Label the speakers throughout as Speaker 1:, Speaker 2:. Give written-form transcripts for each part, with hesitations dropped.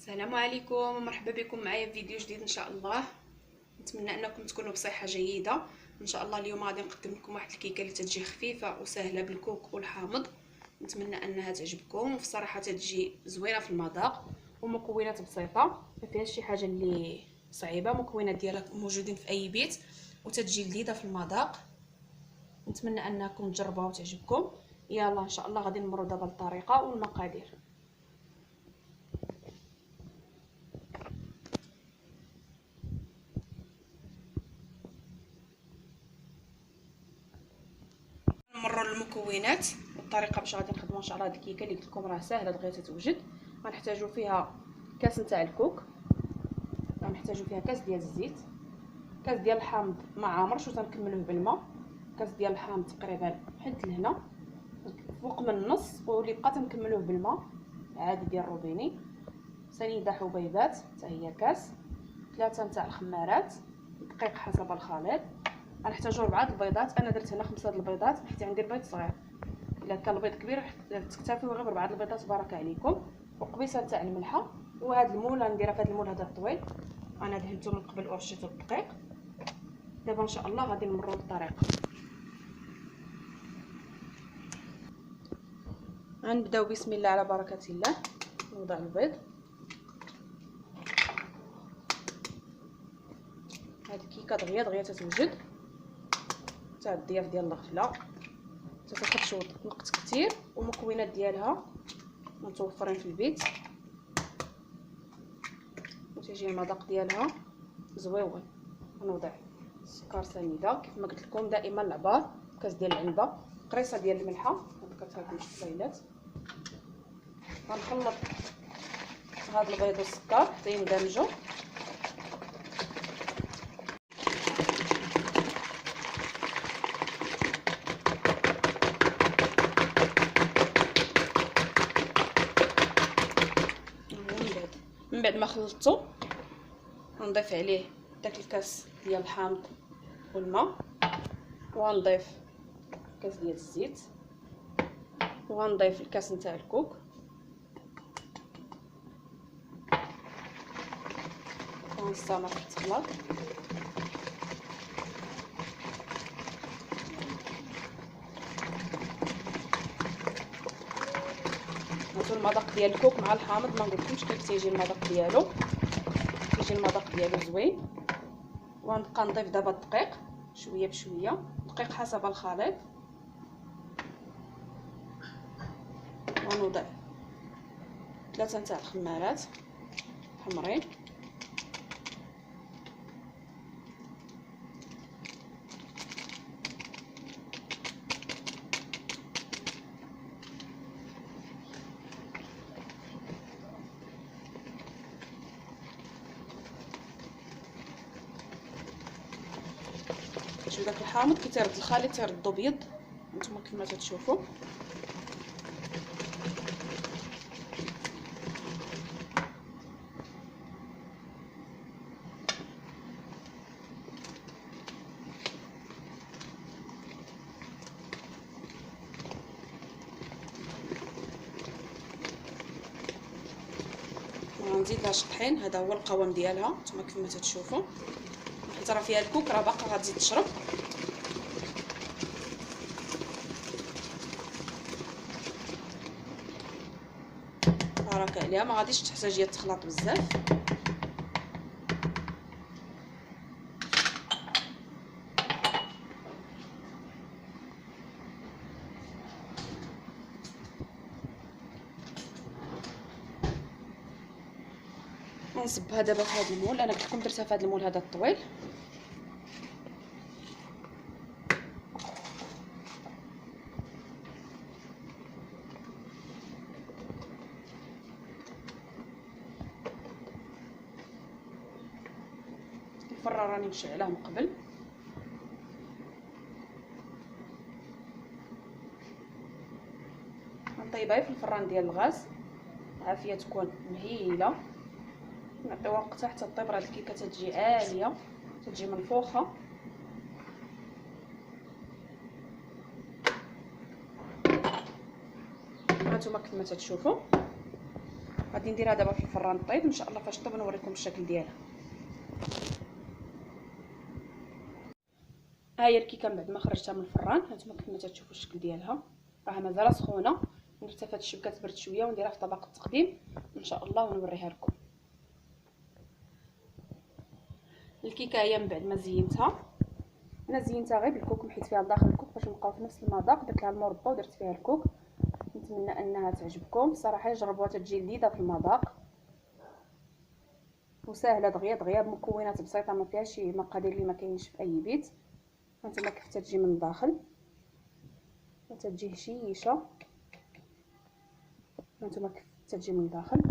Speaker 1: السلام عليكم ومرحبا بكم معايا في فيديو جديد ان شاء الله. نتمنى انكم تكونوا بصحه جيده ان شاء الله. اليوم غادي نقدم لكم واحد الكيكه اللي تجي خفيفه وسهله بالكوك والحامض. نتمنى انها تعجبكم، وفي الصراحه تجي زوينه في المذاق ومكونات بسيطه، ما فيهاش شي حاجه اللي صعيبه. مكونات ديالها موجودين في اي بيت وتجي لذيذه في المذاق. نتمنى انكم تجربوها وتعجبكم. يلا ان شاء الله غادي نمروا دابا للطريقه والمقادير. نمروا للمكونات والطريقه باش غادي نخدموا ان شاء الله. هاد الكيكه اللي قلت لكم راه ساهله دغيا توجد. غنحتاجوا فيها كاس نتاع الكوك، غنحتاجوا فيها كاس ديال الزيت، كاس ديال الحامض ما عامرش وتنكملوه بالماء، كاس ديال الحامض تقريبا حد لهنا فوق من النص، واللي بقى تنكملوه بالماء عادي ديال الروبيني. سنيده حبيبات حتى هي كاس، 3 نتاع الخمارات، دقيق حسب الخليط. غنحتاجوا 4 البيضات، انا درت هنا 5 البيضات حيت عندي البيض صغير. الا كان البيض كبير تكتفيو غير ب4 البيضات بارك عليكم. وقبيصه تاع الملحه. وهذا المول غنديرها في هذا المول هذا الطويل، انا دهنته من قبل ورشيته الدقيق. دابا ان شاء الله غادي نمروا للطريقه. غنبداو بسم الله على بركه الله. نوضع البيض. هاد الكيكه دغيا تتوجد تاع الضياف ديال الغفله، تتاخذش وقت كتير، والمكونات ديالها متوفرين في البيت، وتيجي المذاق ديالها زويون. غنوضع السكر سنيده كيف ما قلت لكم دائما العبار، كاس ديال العنبه، قريصه ديال الملحه ذكرت هاد الشويلات. غنخلط هاد البيض والسكر حتى يندمجوا. من بعد ما خلطته غنضيف عليه داك الكاس ديال الحامض والماء، وغنضيف كاس ديال الزيت، وغنضيف الكاس نتاع الكوك، ونستمر في التخلاط. هاتو المذاق ديال الكوك مع الحامض ما نقولكمش كيف تيجي المذاق ديالو، تيجي المذاق ديالو زوين. وغنبقى نضيف دابا الدقيق شويه بشويه، دقيق حسب الخليط. ونوضع 3 نتاع الخمارات حمرين، كتشوف داك الحامض كيترد الخليط تيردو بيض نتوما كما تتشوفوا. غنزيد لها شطحين، هذا هو القوام ديالها نتوما كما تتشوفوا، حيت راه فيها الكوك راه باقا غتزيد تشرب. بارك عليها، ما غاديش تحتاج هي تخلط بزاف. غنصبها دابا في هذا المول، انا قلت لكم درتها في هذا المول هذا الطويل. الفران راني مشعلاه من قبل. غنطيبها في الفران ديال الغاز، عافيه تكون مهيله. نعطي وقتها حتى طيب. راه الكيكه تتجي عاليه، تتجي منفوخه. هانتوما كما تتشوفوا غادي غادي نديرها دابا في الفران طيب ان شاء الله. فاش طيب نوريكم الشكل ديالها. ها هي الكيكه من بعد ما خرجتها من الفران، هانتوما كيف ما تشوفوا الشكل ديالها، راه مازال سخونه. درتها في هاد الشبكه تبرد شويه ونديرها في طبق التقديم ان شاء الله ونوريها لكم. الكيكه هي من بعد ما زينتها، انا زينتها غير بالكوك، محيت فيها لداخل الكوك باش نبقاو في نفس المذاق. درت لها المربى ودرت فيها الكوك. نتمنى انها تعجبكم صراحه، جربوها تجي لذيذه في المذاق وسهله دغيا بمكونات بسيطه، ما فيهاش شي مقادير اللي ما كاينش في اي بيت. هانتوما كيف تجي من الداخل، وتجي هشيشه. هانتوما كيف تجي من الداخل،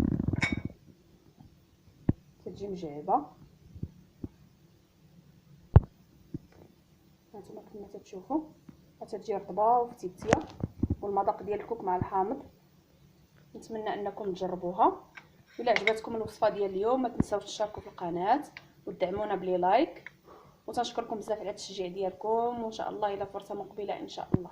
Speaker 1: تجي مجعبه. هانتوما كما تشوفوا غتجي رطبه وفتيتيه، والمذاق ديال الكوك مع الحامض. نتمنى انكم تجربوها. الا عجبتكم الوصفه ديال اليوم ما تنساوش تشاركوا في القناه وتدعمونا بلي لايك، وتنشكركم بزاف على التشجيع ديالكم. وان شاء الله الى فرصه مقبله ان شاء الله.